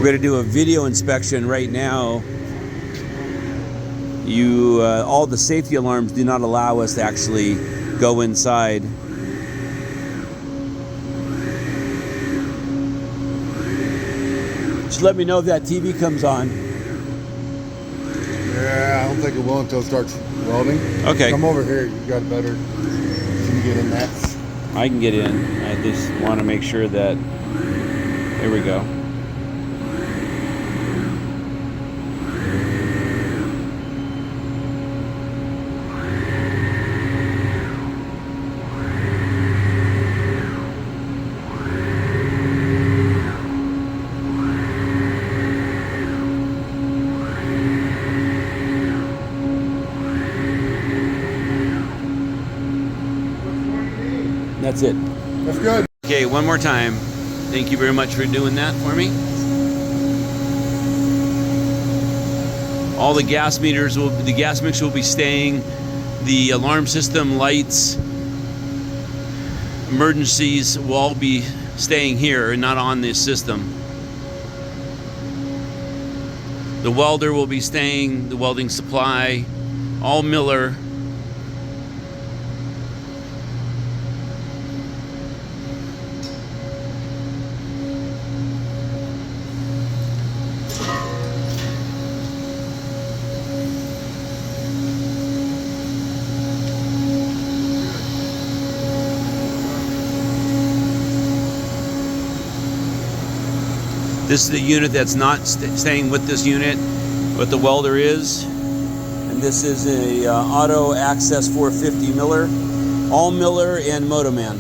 We're going to do a video inspection right now. All the safety alarms do not allow us to actually go inside. Just let me know if that TV comes on. Yeah, I don't think it will until it starts welding. Okay. Come over here. You got better. Can you get in that? I can get in. I just want to make sure that. Here we go. That's it. That's good. Okay, one more time. Thank you very much for doing that for me. All the gas meters the gas mixer will be staying. The alarm system, lights, emergencies will all be staying here and not on this system. The welder will be staying, the welding supply, all Miller. This is the unit that's not staying with this unit, but the welder is. And this is a auto access 450 Miller, all Miller and Motoman.